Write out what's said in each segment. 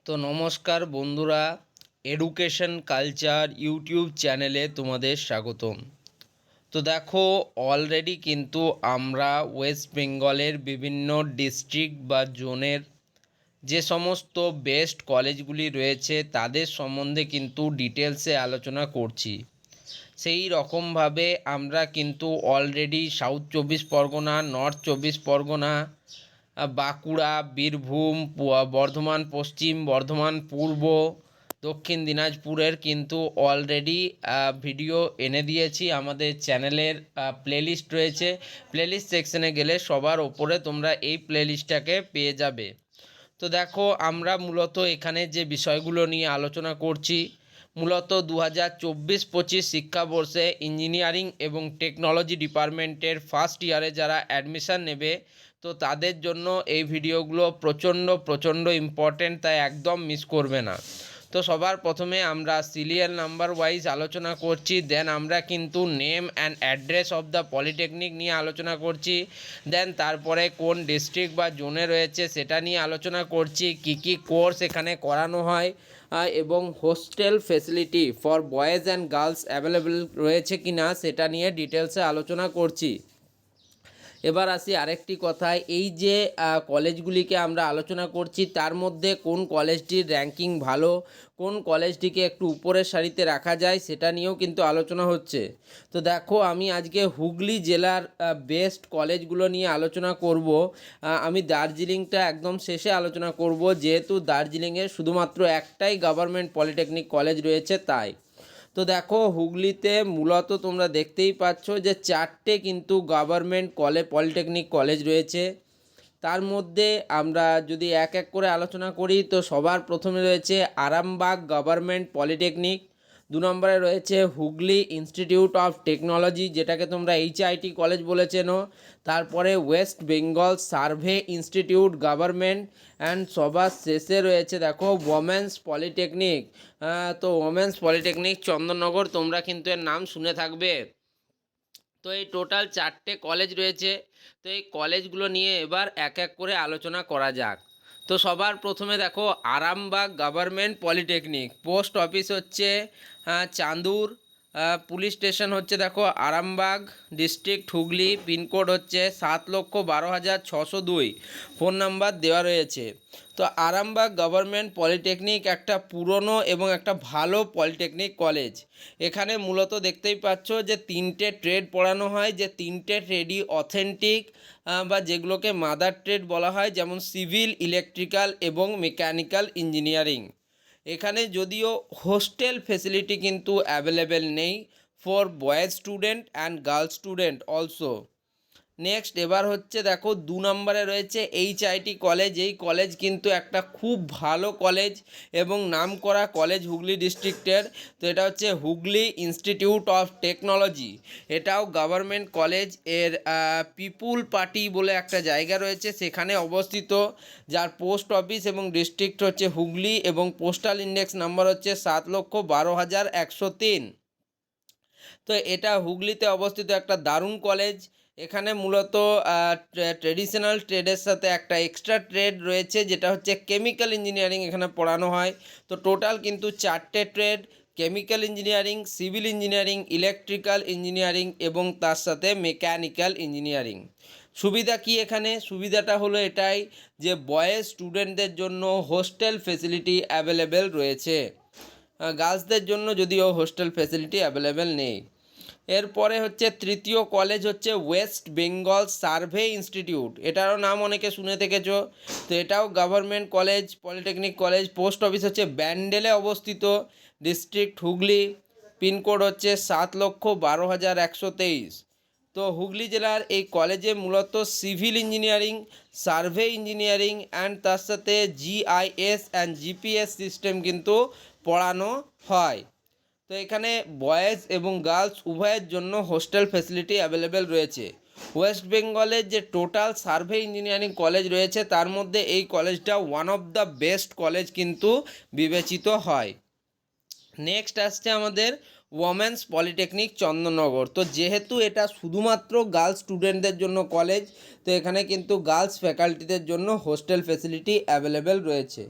তো নমস্কার বন্ধুরা, এডুকেশন কালচার ইউটিউব চ্যানেলে তোমাদের স্বাগতম। তো দেখো, অলরেডি কিন্তু আমরা ওয়েস্ট বেঙ্গলের বিভিন্ন ডিস্ট্রিক্ট বা জোনের যে সমস্ত বেস্ট কলেজগুলি রয়েছে তাদের সম্বন্ধে কিন্তু ডিটেলসে আলোচনা করছি। সেই রকমভাবে আমরা কিন্তু অলরেডি সাউথ চব্বিশ পরগনা, নর্থ চব্বিশ পরগনা, বাঁকুড়া, বীরভূম, বর্ধমান পশ্চিম, বর্ধমান পূর্ব, দক্ষিণ দিনাজপুরের কিন্তু অলরেডি ভিডিও এনে দিয়েছি। আমাদের চ্যানেলের প্লেলিস্ট রয়েছে, প্লেলিস্ট সেকশনে গেলে সবার ওপরে তোমরা এই প্লেলিস্টটাকে পেয়ে যাবে। তো দেখো, আমরা মূলত এখানে যে বিষয়গুলো নিয়ে আলোচনা করছি, মূলত 2024-25 শিক্ষাবর্ষে ইঞ্জিনিয়ারিং এবং টেকনোলজি ডিপার্টমেন্টের ফার্স্ট ইয়ারে যারা অ্যাডমিশান নেবে, তো তাদের জন্য এই ভিডিওগুলো প্রচণ্ড ইম্পর্টেন্ট, তাই একদম মিস করবে না। তো সবার প্রথমে আমরা সিরিয়াল নাম্বার ওয়াইজ আলোচনা করছি, দেন আমরা কিন্তু name and address of the polytechnic নিয়ে আলোচনা করছি, দেন তারপরে কোন ডিস্ট্রিক্ট বা জোনে রয়েছে সেটা নিয়ে আলোচনা করছি, কি কোর্স এখানে করানো হয় এবং hostel facility for boys and girls available রয়েছে কি না সেটা নিয়ে ডিটেলসে আলোচনা করছি। এবার আসি আরেকটি কথায়, এই যে কলেজগুলিকে আমরা আলোচনা করছি তার মধ্যে কোন কলেজটির র্যাঙ্কিং ভালো, কোন কলেজটিকে একটু উপরের সারিতে রাখা যায় সেটা নিয়েও কিন্তু আলোচনা হচ্ছে। তো দেখো, আমি আজকে হুগলি জেলার বেস্ট কলেজগুলো নিয়ে আলোচনা করব। আমি দার্জিলিংটা একদম শেষে আলোচনা করব, যেহেতু দার্জিলিংয়ে শুধুমাত্র একটাই গভর্নমেন্ট পলিটেকনিক কলেজ রয়েছে তাই। তো দেখো, হুগলিতে মূলত তোমরা দেখতেই পাচ্ছ যে 4টে কিন্তু গভর্নমেন্ট পলিটেকনিক কলেজ রয়েছে। তার মধ্যে আমরা যদি এক এক করে আলোচনা করি, তো সবার প্রথমে রয়েছে আরামবাগ গভর্নমেন্ট পলিটেকনিক, 2 নম্বরে রয়েছে হুগলি ইনস্টিটিউট অফ টেকনোলজি, যেটাকে তোমরা HIT কলেজ বলে চেনো। তারপরে West Bengal survey institute government, and সবার শেষে রয়েছে দেখো ওমেন্স পলিটেকনিক। তো ওমেন্স পলিটেকনিক চন্দননগর, তোমরা কিন্তু এর নাম শুনে থাকবে। তো এই টোটাল 4টে কলেজ রয়েছে। তো এই কলেজগুলো নিয়ে এবার এক এক করে আলোচনা করা যাক। তো সবার প্রথমে দেখো Arambagh government polytechnic, post office হচ্ছে চাঁদুর, পুলিশ স্টেশন হচ্ছে দেখো আরামবাগ, ডিস্ট্রিক্ট হুগলি, পিনকোড হচ্ছে 7,12,602, ফোন নাম্বার দেওয়া রয়েছে। তো আরামবাগ গভর্নমেন্ট পলিটেকনিক একটা পুরনো এবং একটা ভালো পলিটেকনিক কলেজ। এখানে মূলত দেখতেই পাচ্ছ যে 3টে ট্রেড পড়ানো হয়, যে 3টে ট্রেডই অথেন্টিক বা যেগুলোকে মাদার ট্রেড বলা হয়, যেমন সিভিল, ইলেকট্রিক্যাল এবং মেকানিক্যাল ইঞ্জিনিয়ারিং। এখানে যদিও হোস্টেল ফেসিলিটি কিন্তু অ্যাভেলেবেল নেই for boys student and girls student also. Next এবার হচ্ছে দেখো 2 নম্বরে রয়েছে HIT কলেজ। এই কলেজ কিন্তু একটা খুব ভালো কলেজ এবং নামকরা কলেজ হুগলি ডিস্ট্রিক্টের। তো এটা হচ্ছে হুগলি ইনস্টিটিউট অফ টেকনোলজি, এটাও গভর্নমেন্ট কলেজ। এর পিপুল পার্টি বলে একটা জায়গা রয়েছে সেখানে অবস্থিত, যার পোস্ট অফিস এবং ডিস্ট্রিক্ট হচ্ছে হুগলি এবং পোস্টাল ইন্ডেক্স নাম্বার হচ্ছে 7,12,103। তো এটা হুগলিতে অবস্থিত একটা দারুণ কলেজ। এখানে মূলত ট্রেডিশনাল ট্রেডের সাথে একটা এক্সট্রা ট্রেড রয়েছে, যেটা হচ্ছে কেমিক্যাল ইঞ্জিনিয়ারিং এখানে পড়ানো হয়। তো টোটাল কিন্তু 4টে trade, chemical engineering, civil engineering, electrical engineering এবং তার সাথে মেকানিক্যাল ইঞ্জিনিয়ারিং। সুবিধা কি এখানে? সুবিধাটা হলো এটাই যে বয়েজ স্টুডেন্টদের জন্য হোস্টেল ফেসিলিটি অ্যাভেলেবেল রয়েছে, গার্লসদের জন্য যদিও হোস্টেল ফেসিলিটি অ্যাভেলেবেল নেই। এরপরে হচ্ছে তৃতীয় কলেজ হচ্ছে ওয়েস্ট বেঙ্গল সার্ভে ইনস্টিটিউট, এটারও নাম অনেকে শুনে থেকেছো। তো এটাও government college, polytechnic college, post office হচ্ছে ব্যান্ডেলে অবস্থিত, ডিস্ট্রিক্ট হুগলি, পিনকোড হচ্ছে 7,12,123। তো হুগলি জেলার এই কলেজে মূলত civil engineering, survey engineering and তার সাথে GIS অ্যান্ড GPS সিস্টেম কিন্তু পড়ানো হয়। তো এখানে বয়েজ এবং গার্লস উভয়ের জন্য হোস্টেল ফেসিলিটি অ্যাভেলেবেল রয়েছে। ওয়েস্ট বেঙ্গলের যে টোটাল সার্ভে ইঞ্জিনিয়ারিং কলেজ রয়েছে তার মধ্যে এই কলেজটা one of the best college কিন্তু বিবেচিত হয়। নেক্সট আসছে আমাদের ওমেন্স পলিটেকনিক চন্দননগর। তো যেহেতু এটা শুধুমাত্র গার্লস স্টুডেন্টদের জন্য কলেজ, তো এখানে কিন্তু গার্লস ফ্যাকাল্টিদের জন্য হোস্টেল ফেসিলিটি অ্যাভেলেবেল রয়েছে।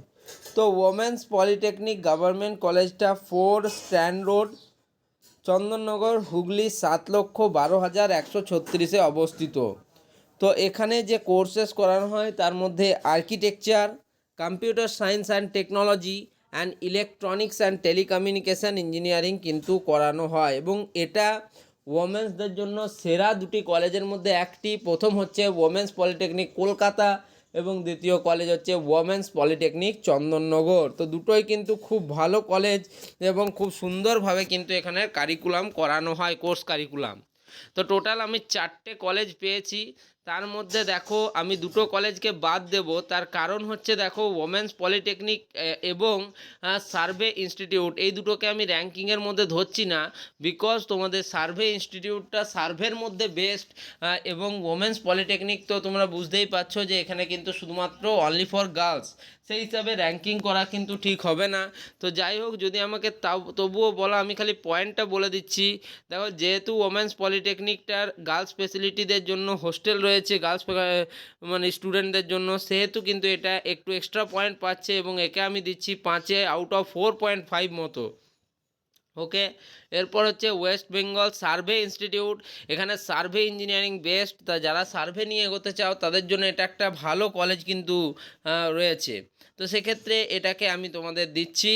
তো ওমেন্স পলিটেকনিক গভর্নমেন্ট কলেজটা 4 স্ট্যান্ড রোড, চন্দননগর, হুগলি 7,12,136-এ অবস্থিত। তো এখানে যে কোর্সেস করানো হয় তার মধ্যে architecture, computer science and technology and electronics and telecommunication engineering কিন্তু করানো হয়, এবং এটা ওমেন্সদের জন্য সেরা দুটি কলেজের মধ্যে একটি। প্রথম হচ্ছে ওমেন্স পলিটেকনিক কলকাতা এবং দ্বিতীয় কলেজ হচ্ছে ওমেন্স পলিটেকনিক চন্দননগর। তো দুটোই কিন্তু খুব ভালো কলেজ এবং খুব সুন্দরভাবে কিন্তু এখানে কারিকুলাম করানো হয়, কোর্স কারিকুলাম। তো টোটাল আমি 4টে কলেজ পেয়েছি, তার মধ্যে দেখো আমি দুটো কলেজকে বাদ দেব। তার কারণ হচ্ছে দেখো ওমেন্স পলিটেকনিক এবং সার্ভে ইনস্টিটিউট, এই দুটোকে আমি র্যাঙ্কিংয়ের মধ্যে ধরছি না, বিকজ তোমাদের সার্ভে ইনস্টিটিউটটা সার্ভের মধ্যে বেস্ট, এবং ওমেন্স পলিটেকনিক তো তোমরা বুঝতেই পারছো যে এখানে কিন্তু শুধুমাত্র অনলি ফর গার্লস, সেই হিসাবে র্যাঙ্কিং করা কিন্তু ঠিক হবে না। তো যাই হোক, যদি আমাকে তবুও বলো, আমি খালি পয়েন্টটা বলে দিচ্ছি। দেখো, যেহেতু ওমেন্স পলিটেকনিকটার গার্লস ফেসিলিটিদের জন্য হোস্টেল রয়েছে গার্লস মানে স্টুডেন্টদের জন্য, সেহেতু কিন্তু এটা একটু এক্সট্রা পয়েন্ট পাচ্ছে, এবং একে আমি দিচ্ছি 5-এ আউট অফ 4.5 মতো। ওকে, এরপর হচ্ছে ওয়েস্ট বেঙ্গল সার্ভে ইনস্টিটিউট। এখানে সার্ভে ইঞ্জিনিয়ারিং বেস্ট, তা যারা সার্ভে নিয়ে এগোতে চাও তাদের জন্য এটা একটা ভালো কলেজ কিন্তু রয়েছে। তো সেক্ষেত্রে এটাকে আমি তোমাদের দিচ্ছি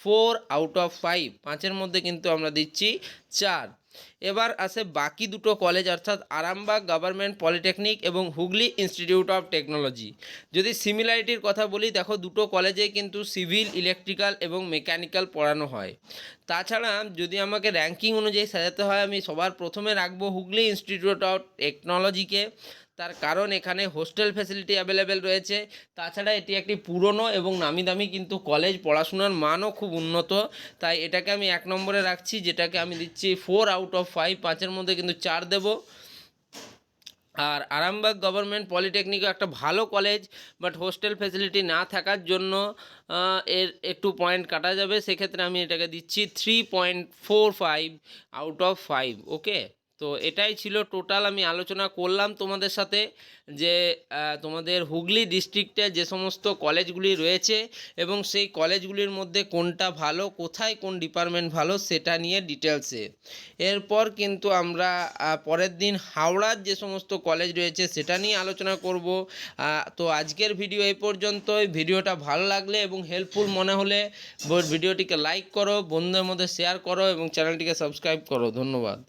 4/5, 5-এর মধ্যে কিন্তু আমরা দিচ্ছি 4। এবার আসে বাকি দুটো কলেজ, অর্থাৎ আরামবাগ গভর্নমেন্ট পলিটেকনিক এবং হুগলি ইনস্টিটিউট অফ টেকনোলজি। যদি সিমিলারিটির কথা বলি, দেখো দুটো কলেজে কিন্তু সিভিল, ইলেকট্রিক্যাল এবং মেকানিক্যাল পড়ানো হয়। তাছাড়া যদি আমাকে র্যাঙ্কিং অনুযায়ী সাজাতে হয়, আমি সবার প্রথমে রাখবো হুগলি ইনস্টিটিউট অফ টেকনোলজিকে। তার কারণ এখানে হোস্টেল ফ্যাসিলিটি অ্যাভেলেবেল রয়েছে, তাছাড়া এটি একটি পুরনো এবং নামি দামি কিন্তু কলেজ, পড়াশোনার মানও খুব উন্নত, তাই এটাকে আমি 1 নম্বরে রাখছি, যেটাকে আমি দিচ্ছি 4/5, 5-এর মধ্যে কিন্তু 4 দেব। আর আরামবাগ গভর্নমেন্ট পলিটেকনিকও একটা ভালো কলেজ, বাট হোস্টেল ফেসিলিটি না থাকার জন্য এর একটু পয়েন্ট কাটা যাবে, সেক্ষেত্রে আমি এটাকে দিচ্ছি 3.45/5। ওকে, তো এটাই ছিল টোটাল আমি আলোচনা করলাম তোমাদের সাথে, যে তোমাদের হুগলি ডিস্ট্রিক্টে যে সমস্ত কলেজগুলি রয়েছে এবং সেই কলেজগুলির মধ্যে কোনটা ভালো, কোথায় কোন ডিপার্টমেন্ট ভালো, সেটা নিয়ে ডিটেলসে। এরপর কিন্তু আমরা পরের দিন হাওড়ার যে সমস্ত কলেজ রয়েছে সেটা নিয়ে আলোচনা করব। তো আজকের ভিডিও এই পর্যন্তই। ভিডিওটা ভালো লাগলে এবং হেল্পফুল মনে হলে ভিডিওটিকে লাইক করো, বন্ধুদের মধ্যে শেয়ার করো এবং চ্যানেলটিকে সাবস্ক্রাইব করো। ধন্যবাদ।